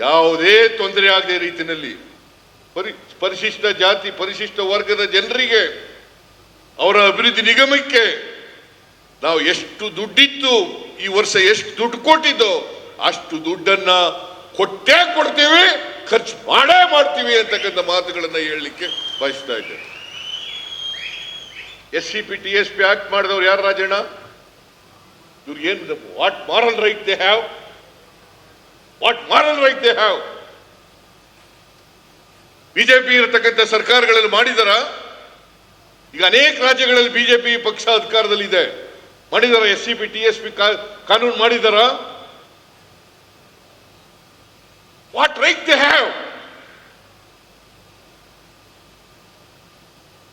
ಯಾವುದೇ ತೊಂದರೆ ಆಗದೆ ರೀತಿಯಲ್ಲಿ ಪರಿಶಿಷ್ಟ ಜಾತಿ ಪರಿಶಿಷ್ಟ ವರ್ಗದ ಜನರಿಗೆ ಅವರ ಅಭಿವೃದ್ಧಿ ನಿಗಮಕ್ಕೆ ನಾವು ಎಷ್ಟು ದುಡ್ಡಿತ್ತು, ಈ ವರ್ಷ ಎಷ್ಟು ದುಡ್ಡು ಕೊಟ್ಟಿದ್ದೋ ಅಷ್ಟು ದುಡ್ಡನ್ನ ಕೊಟ್ಟೇ ಕೊಡ್ತೇವೆ, ಖರ್ಚು ಮಾಡೇ ಮಾಡ್ತೀವಿ ಅಂತಕ್ಕಂಥ ಮಾತುಗಳನ್ನ ಹೇಳಲಿಕ್ಕೆ ಬಯಸ್ತಾ ಇದ್ದೇವೆ. SCP TSP ಆಕ್ಟ್ ಮಾಡಿದವ್ರು ಯಾರು ರಾಜಣ್ಣ? ಇವ್ರಿಗೇನು what moral right they have? What moral right they have? BJP ಇರತಕ್ಕಂಥ ಸರ್ಕಾರಗಳಲ್ಲಿ ಮಾಡಿದಾರ? ಈಗ ಅನೇಕ ರಾಜ್ಯಗಳಲ್ಲಿ ಬಿಜೆಪಿ ಪಕ್ಷ ಅಧಿಕಾರದಲ್ಲಿದೆ, ಮಾಡಿದಾರ? SCP TSP ಕಾನೂನು ಮಾಡಿದಾರ? What right they have?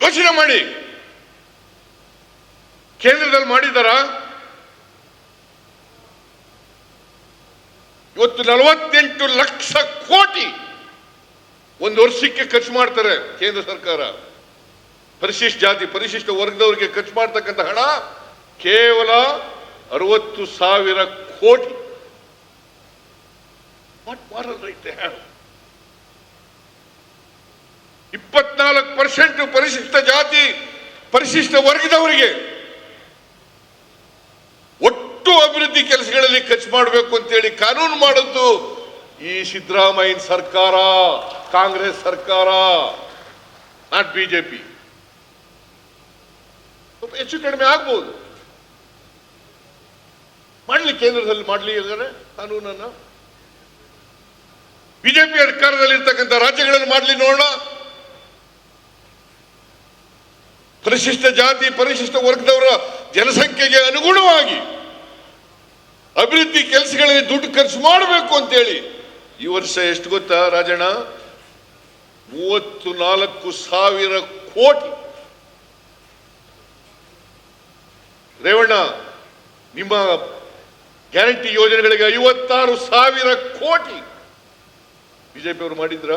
ಯೋಚನೆ ಮಾಡಿ. ಕೇಂದ್ರದಲ್ಲಿ ಮಾಡಿದಾರ? ಇವತ್ತು 48 ಲಕ್ಷ ಕೋಟಿ ಒಂದು ವರ್ಷಕ್ಕೆ ಖರ್ಚು ಮಾಡ್ತಾರೆ ಕೇಂದ್ರ ಸರ್ಕಾರ. ಪರಿಶಿಷ್ಟ ಜಾತಿ ಪರಿಶಿಷ್ಟ ವರ್ಗದವರಿಗೆ ಖರ್ಚು ಮಾಡ್ತಕ್ಕಂಥ ಹಣ ಕೇವಲ 60,000 ಕೋಟಿ. What moral right they have? 24% ಪರಿಶಿಷ್ಟ ಜಾತಿ ಪರಿಶಿಷ್ಟ ವರ್ಗದವರಿಗೆ ಒಟ್ಟು ಅಭಿವೃದ್ಧಿ ಕೆಲಸಗಳಲ್ಲಿ ಖರ್ಚು ಮಾಡಬೇಕು ಅಂತೇಳಿ ಕಾನೂನು ಮಾಡಿದ್ದು ಈ ಸಿದ್ದರಾಮಯ್ಯ ಸರ್ಕಾರ, ಕಾಂಗ್ರೆಸ್ ಸರ್ಕಾರ, ನಾಟ್ ಬಿಜೆಪಿ. ಸ್ವಲ್ಪ ಹೆಚ್ಚು ಕಡಿಮೆ ಆಗ್ಬಹುದು, ಮಾಡ್ಲಿ, ಕೇಂದ್ರದಲ್ಲಿ ಮಾಡ್ಲಿ ಕಾನೂನನ್ನ. ಬಿಜೆಪಿ ಅಧಿಕಾರದಲ್ಲಿ ಇರ್ತಕ್ಕಂಥ ರಾಜ್ಯಗಳಲ್ಲಿ ಮಾಡ್ಲಿ, ನೋಡೋಣ. ಪರಿಶಿಷ್ಟ ಜಾತಿ ಪರಿಶಿಷ್ಟ ವರ್ಗದವರ ಜನಸಂಖ್ಯೆಗೆ ಅನುಗುಣವಾಗಿ ಅಭಿವೃದ್ಧಿ ಕೆಲಸಗಳಲ್ಲಿ ದುಡ್ಡು ಖರ್ಚು ಮಾಡಬೇಕು ಅಂತೇಳಿ ಈ ವರ್ಷ ಎಷ್ಟು ಗೊತ್ತಾ ರಾಜಣ್ಣ? 34,000 ಕೋಟಿ. ರೇವಣ್ಣ, ನಿಮ್ಮ ಗ್ಯಾರಂಟಿ ಯೋಜನೆಗಳಿಗೆ 56,000 ಕೋಟಿ ಬಿಜೆಪಿ ಅವರು ಮಾಡಿದ್ರ?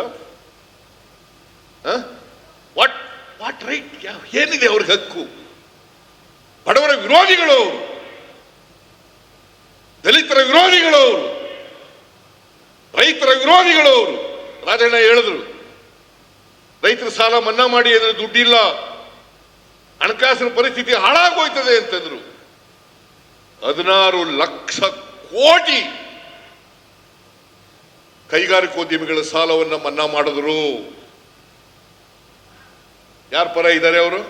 What what right? ಏನಿದೆ ಅವ್ರಿಗೆ ಹಕ್ಕು? ಬಡವರ ವಿರೋಧಿಗಳು ಅವರು, ದಲಿತರ ವಿರೋಧಿಗಳು ಅವರು, ರೈತರ ವಿರೋಧಿಗಳು ಅವರು. ರಾಜಣ್ಣ ಹೇಳಿದ್ರು, ರೈತರ ಸಾಲ ಮನ್ನಾ ಮಾಡಿ ಅಂದ್ರೆ ದುಡ್ಡಿಲ್ಲ, ಹಣಕಾಸಿನ ಪರಿಸ್ಥಿತಿ ಹಾಳಾಗೋಯ್ತದೆ ಅಂತಂದ್ರು. 16 ಲಕ್ಷ ಕೋಟಿ ಕೈಗಾರಿಕೋದ್ಯಮಿಗಳ ಸಾಲವನ್ನ ಮನ್ನಾ ಮಾಡಿದ್ರು. ಯಾರ ಪರ ಇದ್ದಾರೆ ಅವರು?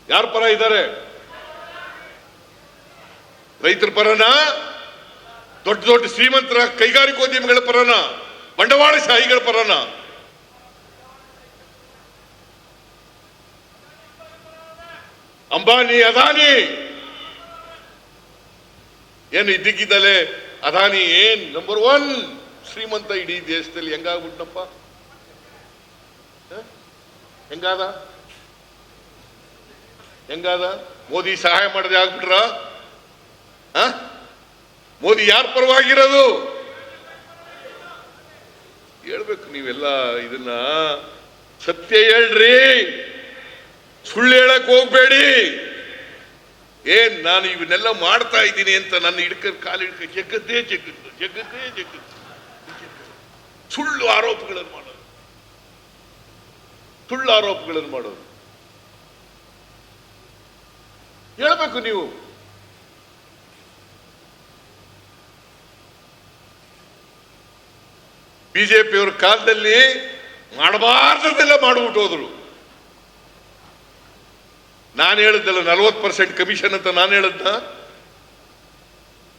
ಯಾರ ಪರ ಇದ್ದಾರೆ? ರೈತರ ಪರನ? ದೊಡ್ಡ ದೊಡ್ಡ ಶ್ರೀಮಂತರ ಕೈಗಾರಿಕೋದ್ಯಮಿಗಳ ಪರನ? ಬಂಡವಾಳಶಾಹಿಗಳ ಪರನ? ಅಂಬಾನಿ ಅದಾನಿ ಏನು ಇದ್ದಕ್ಕಿದ್ದಲೆ ಅದಾನಿ ಏನ್ ನಂಬರ್ 1 ಶ್ರೀಮಂತ ಇಡೀ ದೇಶದಲ್ಲಿ ಹೆಂಗಾಗ್ಬಿಟ್ನಪ್ಪ? ಹೆಂಗಾದ? ಮೋದಿ ಸಹಾಯ ಮಾಡದೆ ಆಗ್ಬಿಟ್ರ? ಮೋದಿ ಯಾರ ಪರವಾಗಿರೋದು ಹೇಳ್ಬೇಕು ನೀವೆಲ್ಲ. ಇದನ್ನ ಸತ್ಯ ಹೇಳ್ರಿ, ಸುಳ್ಳು ಹೇಳಕ್ ಹೋಗ್ಬೇಡಿ. ನಾನು ಇವನ್ನೆಲ್ಲ ಮಾಡ್ತಾ ಇದ್ದೀನಿ ಅಂತ ನನ್ನ ಕಾಲು ಜಗತ್ತೇ ಸುಳ್ಳು ಆರೋಪಗಳನ್ನು ಮಾಡೋದು ಹೇಳ್ಬೇಕು ನೀವು. ಬಿಜೆಪಿಯವರ ಕಾಲದಲ್ಲಿ ಮಾಡಬಾರ್ದದೆಲ್ಲ ಮಾಡ್ಬಿಟ್ಟು ಹೋದ್ರು. ನಾನು ಹೇಳಿದ್ದಲ್ಲ 40% ಕಮಿಷನ್ ಅಂತ ನಾನು ಹೇಳದ್ನ?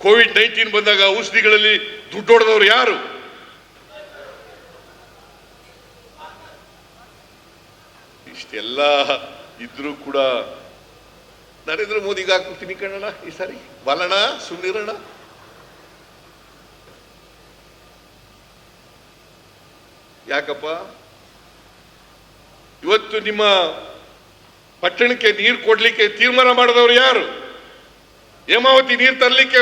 COVID-19 ಬಂದಾಗ ಔಷಧಿಗಳಲ್ಲಿ ದುಡ್ಡು ಹೊಡೆದವ್ರು ಯಾರು? ಇಷ್ಟೆಲ್ಲ ಇದ್ರೂ ಕೂಡ ನರೇಂದ್ರ ಮೋದಿಗೆ ಹಾಕ್ಬಿಡ್ತೀನಿ ಕಣ್ಣಣ ಈ ಸಾರಿ. ಬಲಣ, ಸುಮ್ನಿರಣ. ಯಾಕಪ್ಪ? ಇವತ್ತು ನಿಮ್ಮ ಪಟ್ಟಣಕ್ಕೆ ನೀರು ಕೊಡ್ಲಿಕ್ಕೆ ತೀರ್ಮಾನ ಮಾಡಿದವರು ಯಾರು? ಹೇಮಾವತಿ ನೀರು ತರಲಿಕ್ಕೆ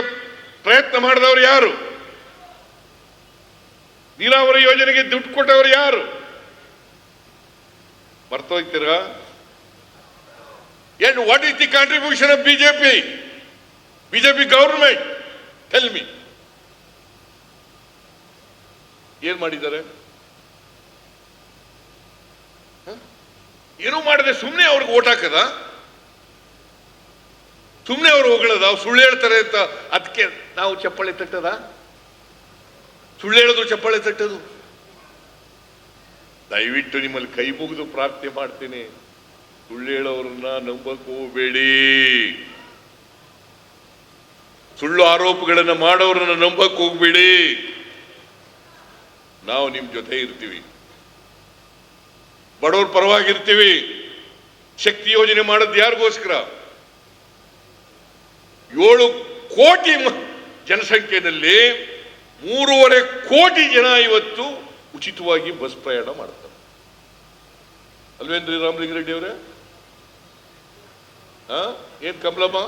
ಪ್ರಯತ್ನ ಮಾಡಿದವರು ಯಾರು? ನೀರಾವರಿ ಯೋಜನೆಗೆ ದುಡ್ಡು ಕೊಟ್ಟವರು ಯಾರು? ಮರ್ತೋಗ್ತೀರಾ? And what is the contribution of BJP government? Tell me. ಏನ್ ಮಾಡಿದ್ದಾರೆ? ಏನೂ ಮಾಡದೆ ಸುಮ್ಮನೆ ಅವ್ರಿಗೆ ಓಟ್ ಹಾಕದ, ಸುಮ್ಮನೆ ಅವ್ರು ಹೊಗಳದ, ಸುಳ್ಳು ಹೇಳ್ತಾರೆ ಅಂತ ಅದಕ್ಕೆ ನಾವು ಚಪ್ಪಾಳೆ ತಟ್ಟದ? ಸುಳ್ಳು ಹೇಳಿದ್ರು ಚಪ್ಪಾಳೆ ತಟ್ಟದು? ದಯವಿಟ್ಟು ನಿಮ್ಮಲ್ಲಿ ಕೈ ಮುಗಿದು ಪ್ರಾರ್ಥನೆ ಮಾಡ್ತೇನೆ, ಸುಳ್ಳು ಹೇಳೋರನ್ನ ನಂಬಕ್ ಹೋಗಬೇಡಿ. ಸುಳ್ಳು ಆರೋಪಗಳನ್ನ ಮಾಡೋರನ್ನ ನಂಬಕ್ ಹೋಗ್ಬೇಡಿ. ನಾವು ನಿಮ್ ಜೊತೆ ಇರ್ತೀವಿ, ಬಡವ್ರ ಪರವಾಗಿರ್ತೀವಿ. ಶಕ್ತಿ ಯೋಜನೆ ಮಾಡೋದು ಯಾರಿಗೋಸ್ಕರ? 7 ಕೋಟಿ ಜನಸಂಖ್ಯೆಯಲ್ಲಿ 3.5 ಕೋಟಿ ಜನ ಇವತ್ತು ಉಚಿತವಾಗಿ ಬಸ್ ಪ್ರಯಾಣ ಮಾಡ್ತಾರೆ. ಅಲ್ವೇನ್ರಿ ರಾಮಲಿಂಗಾರೆಡ್ಡಿ ಅವರೇ? ಏನ್ ಕಮಲಮ್ಮ?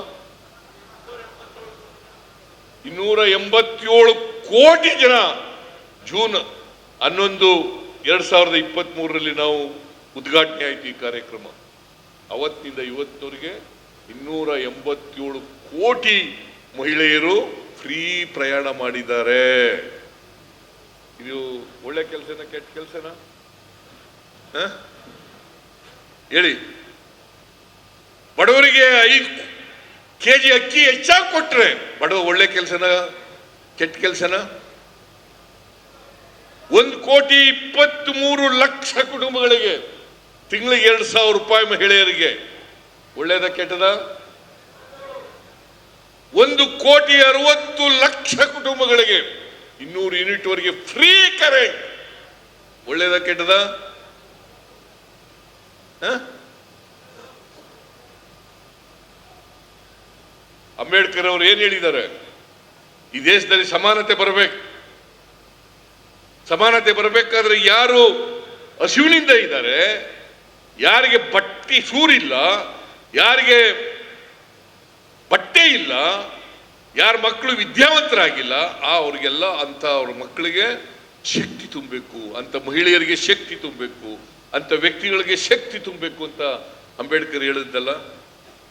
287 ಕೋಟಿ ಜನ ಜೂನ್ 11, 2023 ನಾವು ಉದ್ಘಾಟನೆ ಆಯ್ತು ಈ ಕಾರ್ಯಕ್ರಮ. ಅವತ್ತಿನಿಂದ ಇವತ್ತಿನವರೆಗೆ 287 ಕೋಟಿ ಮಹಿಳೆಯರು ಫ್ರೀ ಪ್ರಯಾಣ ಮಾಡಿದ್ದಾರೆ. ಇದು ಒಳ್ಳೆ ಕೆಲಸನ ಕೆಟ್ಟ ಕೆಲಸನ ಹೇಳಿ? ಬಡವರಿಗೆ 5 ಕೆಜಿ ಅಕ್ಕಿ ಹೆಚ್ಚಾಗಿ ಕೊಟ್ರೆ ಬಡವ ಒಳ್ಳೆ ಕೆಲಸನ ಕೆಟ್ಟ ಕೆಲಸನ? 1,23,00,000 ಕುಟುಂಬಗಳಿಗೆ ತಿಂಗಳಿಗೆ 2,000 ರೂಪಾಯಿ ಮಹಿಳೆಯರಿಗೆ ಒಳ್ಳೇದ ಕೆಟ್ಟದ? 1,60,00,000 ಕುಟುಂಬಗಳಿಗೆ 200 ಯೂನಿಟ್ ವರೆಗೆ ಫ್ರೀ ಕರೆಂಟ್ ಒಳ್ಳೇದ ಕೆಟ್ಟದ? ಅಂಬೇಡ್ಕರ್ ಅವರು ಏನ್ ಹೇಳಿದ್ದಾರೆ? ಈ ದೇಶದಲ್ಲಿ ಸಮಾನತೆ ಬರಬೇಕು. ಸಮಾನತೆ ಬರಬೇಕಾದ್ರೆ ಯಾರು ಹಸಿವಿನಿಂದ ಇದ್ದಾರೆ, ಯಾರಿಗೆ ಬಟ್ಟೆ ಸೂರಿಲ್ಲ, ಯಾರಿಗೆ ಬಟ್ಟೆ ಇಲ್ಲ, ಯಾರ ಮಕ್ಕಳು ವಿದ್ಯಾವಂತರಾಗಿಲ್ಲ, ಅವ್ರಿಗೆಲ್ಲ ಅಂತ ಅವ್ರ ಮಕ್ಕಳಿಗೆ ಶಕ್ತಿ ತುಂಬಬೇಕು, ಅಂತ ಮಹಿಳೆಯರಿಗೆ ಶಕ್ತಿ ತುಂಬಬೇಕು, ಅಂತ ವ್ಯಕ್ತಿಗಳಿಗೆ ಶಕ್ತಿ ತುಂಬಬೇಕು ಅಂತ ಅಂಬೇಡ್ಕರ್ ಹೇಳಿದ್ದಲ್ಲ.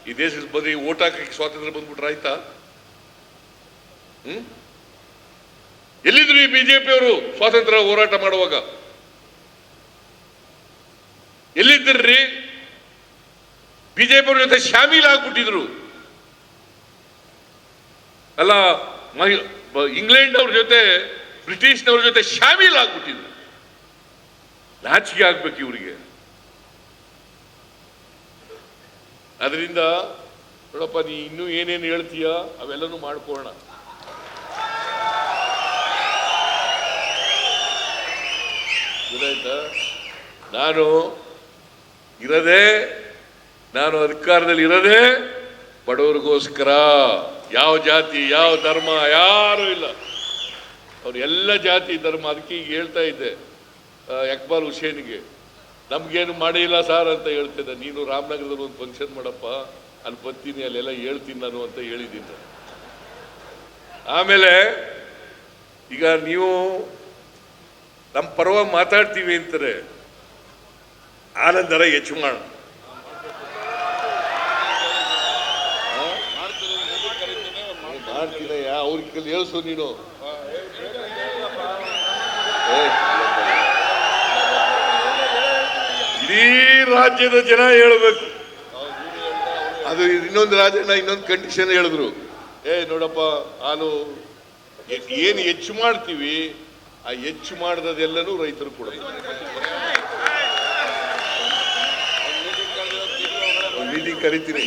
ಈ ದೇಶದ ಬರೀ ಓಟ್ ಹಾಕಕ್ಕೆ ಸ್ವಾತಂತ್ರ್ಯ ಬಂದ್ಬಿಟ್ರೆ ಆಯ್ತಾ? ಎಲ್ಲಿದ್ರು ಈ ಬಿಜೆಪಿಯವರು ಸ್ವಾತಂತ್ರ್ಯ ಹೋರಾಟ ಮಾಡುವಾಗ? ಎಲ್ಲಿದ್ದರ್ರಿ? ಬಿಜೆಪಿ ಅವ್ರ ಜೊತೆ ಶಾಮೀಲ್ ಆಗ್ಬಿಟ್ಟಿದ್ರು ಅಲ್ಲ, ಇಂಗ್ಲೆಂಡ್ ಅವ್ರ ಜೊತೆ ಬ್ರಿಟಿಷ್ನವ್ರ ಜೊತೆ ಶಾಮೀಲ್ ಆಗ್ಬಿಟ್ಟಿದ್ರು. ನಾಚಿಕೆ ಆಗ್ಬೇಕು ಇವರಿಗೆ. ಅದರಿಂದ ನೋಡಪ್ಪ, ನೀ ಇನ್ನೂ ಏನೇನು ಹೇಳ್ತೀಯ ಅವೆಲ್ಲನೂ ಮಾಡ್ಕೊಳ್ಳೋಣ. ಗೊತ್ತಾಯ್ತಾ? ನಾನು ಅಧಿಕಾರದಲ್ಲಿ ಇರೋದೇ ಬಡವರಿಗೋಸ್ಕರ. ಯಾವ ಜಾತಿ, ಯಾವ ಧರ್ಮ ಯಾರು ಇಲ್ಲ, ಅವ್ರು ಎಲ್ಲ ಜಾತಿ ಧರ್ಮ. ಅದಕ್ಕೆ ಈಗ ಹೇಳ್ತಾ ಇದ್ದೆ ಇಕ್ಬಾಲ್ ಹುಸೇನ್ಗೆ, ನಮ್ಗೇನು ಮಾಡಿಲ್ಲ ಸಾರ್ ಅಂತ ಹೇಳ್ತಿದ್ದೆ. ನೀನು ರಾಮನಗರದಲ್ಲಿ ಒಂದು ಫಂಕ್ಷನ್ ಮಾಡಪ್ಪ, ಅಲ್ಲಿ ಬರ್ತೀನಿ, ಅಲ್ಲೆಲ್ಲ ಹೇಳ್ತೀನಿ ನಾನು ಅಂತ ಹೇಳಿದ್ದೀನಿ. ಆಮೇಲೆ ಈಗ ನೀವು ನಮ್ಮ ಪರವಾಗಿ ಮಾತಾಡ್ತೀವಿ ಅಂತಾರೆ, ಆನಂದರ ಹೆಚ್ಚು ಮಾಡ ಮಾಡ್ತೀನಿ. ಅವ್ರಿಗೆ ಹೇಳ್ಸು ನೀನು. ಇಡೀ ರಾಜ್ಯದ ಜನ ಹೇಳಬೇಕು. ಅದು ಇನ್ನೊಂದು ರಾಜ್ಯನ ಇನ್ನೊಂದು ಕಂಡೀಷನ್ ಹೇಳಿದ್ರು, ನೋಡಪ್ಪ, ಹಾಲು ಏನು ಹೆಚ್ಚು ಮಾಡ್ತೀವಿ, ಆ ಹೆಚ್ಚು ಮಾಡಿದೆಲ್ಲನೂ ರೈತರು ಕೊಡಬೇಕು. ಮೀಟಿಂಗ್ ಕರಿತೀನಿ,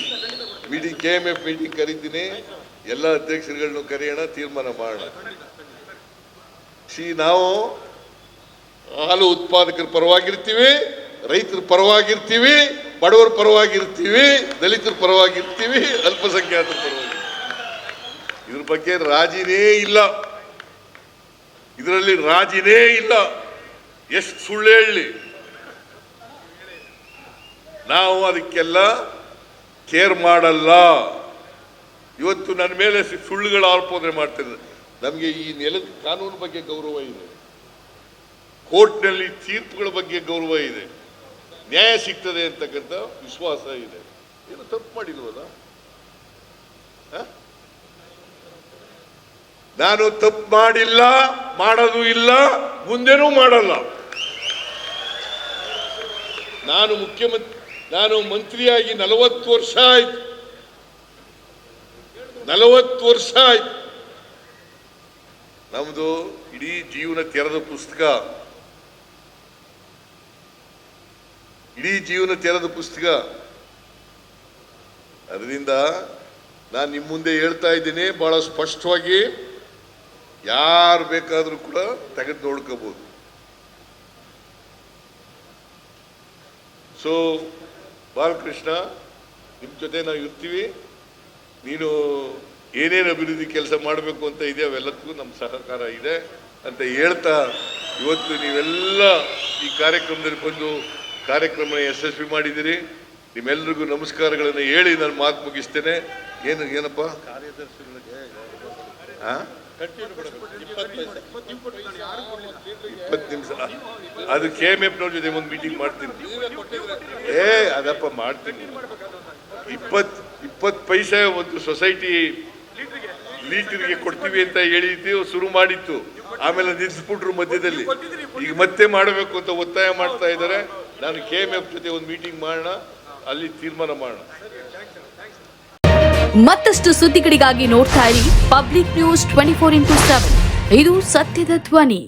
KMF ಮೀಟಿಂಗ್ ಕರಿತೀನಿ, ಎಲ್ಲ ಅಧ್ಯಕ್ಷರುಗಳನ್ನು ಕರೆಯೋಣ, ತೀರ್ಮಾನ ಮಾಡೋಣ. ನಾವು ಹಾಲು ಉತ್ಪಾದಕರ ಪರವಾಗಿರ್ತೀವಿ, ರೈತರ ಪರವಾಗಿರ್ತೀವಿ, ಬಡವರ ಪರವಾಗಿರ್ತೀವಿ, ದಲಿತರ ಪರವಾಗಿರ್ತೀವಿ, ಅಲ್ಪಸಂಖ್ಯಾತರ ಪರವಾಗಿ. ಇದ್ರ ಬಗ್ಗೆ ರಾಜಿನೇ ಇಲ್ಲ, ಇದರಲ್ಲಿ ರಾಜಿನೇ ಇಲ್ಲ. ಎಷ್ಟು ಸುಳ್ಳು ಹೇಳಿ, ನಾವು ಅದಕ್ಕೆಲ್ಲ ಕೇರ್ ಮಾಡಲ್ಲ. ಇವತ್ತು ನನ್ನ ಮೇಲೆ ಸುಳ್ಳುಗಳ ಆರೋಪನೆ ಮಾಡ್ತಿದ್ದಾರೆ. ನಮಗೆ ಈ ನೆಲದ ಕಾನೂನು ಬಗ್ಗೆ ಗೌರವ ಇದೆ, ಕೋರ್ಟ್ನಲ್ಲಿ ತೀರ್ಪುಗಳ ಬಗ್ಗೆ ಗೌರವ ಇದೆ, ನ್ಯಾಯ ಸಿಗ್ತದೆ ಅಂತಕ್ಕಂಥ ವಿಶ್ವಾಸ ಇದೆ. ಏನು ತಪ್ಪು ಮಾಡಿಲ್ವಲ್ಲ? ನಾನು ತಪ್ಪು ಮಾಡಿಲ್ಲ. ಮಾಡೋದು ಇಲ್ಲ, ಮುಂದೆನೂ ಮಾಡಲ್ಲ. ನಾನು ಮಂತ್ರಿಯಾಗಿ 40 ವರ್ಷ ಆಯ್ತು. 40 ವರ್ಷ ಆಯ್ತು. ನಮ್ದು ಇಡೀ ಜೀವನ ತೆರೆದ ಪುಸ್ತಕ. ಇಡೀ ಜೀವನ ತೆರೆದ ಪುಸ್ತಕ. ಅದರಿಂದ ನಾನು ನಿಮ್ಮ ಮುಂದೆ ಹೇಳ್ತಾ ಇದ್ದೀನಿ ಬಹಳ ಸ್ಪಷ್ಟವಾಗಿ, ಯಾರು ಬೇಕಾದರೂ ಕೂಡ ತೆಗೆದು ನೋಡ್ಕೋಬಹುದು. ಸೊ ಬಾಲಕೃಷ್ಣ, ನಿಮ್ಮ ಜೊತೆ ನಾವು ಇರ್ತೀವಿ. ನೀನು ಏನೇನು ಅಭಿವೃದ್ಧಿ ಕೆಲಸ ಮಾಡಬೇಕು ಅಂತ ಇದೆ ಅವೆಲ್ಲಕ್ಕೂ ನಮ್ಮ ಸಹಕಾರ ಇದೆ ಅಂತ ಹೇಳ್ತಾ, ಇವತ್ತು ನೀವೆಲ್ಲ ಈ ಕಾರ್ಯಕ್ರಮದಲ್ಲಿ ಬಂದು ಕಾರ್ಯಕ್ರಮ ಯಶಸ್ವಿ ಮಾಡಿದ್ದೀರಿ. ನಿಮ್ಮೆಲ್ಲರಿಗೂ ನಮಸ್ಕಾರಗಳನ್ನು ಹೇಳಿ ನಾನು ಮಾತು ಮುಗಿಸ್ತೇನೆ. ಏನಪ್ಪ ಕಾರ್ಯದರ್ಶಿಗಳಿಗೆ 20 ನಿಮಿಷ ಅದು KMF ಜೊತೆ ಒಂದು ಮೀಟಿಂಗ್ ಮಾಡ್ತೀನಿ. ಅದಪ್ಪ ಮಾಡ್ತೀನಿ. 20 ಪೈಸೆ ಒಂದು ಸೊಸೈಟಿ ಲೀಟರ್ಗೆ ಕೊಡ್ತೀವಿ ಅಂತ ಹೇಳಿದ್ದು ಶುರು ಮಾಡಿತ್ತು. ಆಮೇಲೆ ನಿಲ್ಲಿಸ್ಬಿಟ್ರು ಮಧ್ಯದಲ್ಲಿ. ಈಗ ಮತ್ತೆ ಮಾಡಬೇಕು ಅಂತ ಒತ್ತಾಯ ಮಾಡ್ತಾ ಇದ್ದಾರೆ. ನಾನು KMF ಜೊತೆ ಒಂದು ಮೀಟಿಂಗ್ ಮಾಡೋಣ, ಅಲ್ಲಿ ತೀರ್ಮಾನ ಮಾಡೋಣ. ಮತ್ತಷ್ಟು ಸುದ್ದಿಗಳಿಗಾಗಿ ನೋಡ್ತಾ ಇರಿ ಪಬ್ಲಿಕ್ ನ್ಯೂಸ್ 24x7. ಇದು ಸತ್ಯದ ಧ್ವನಿ.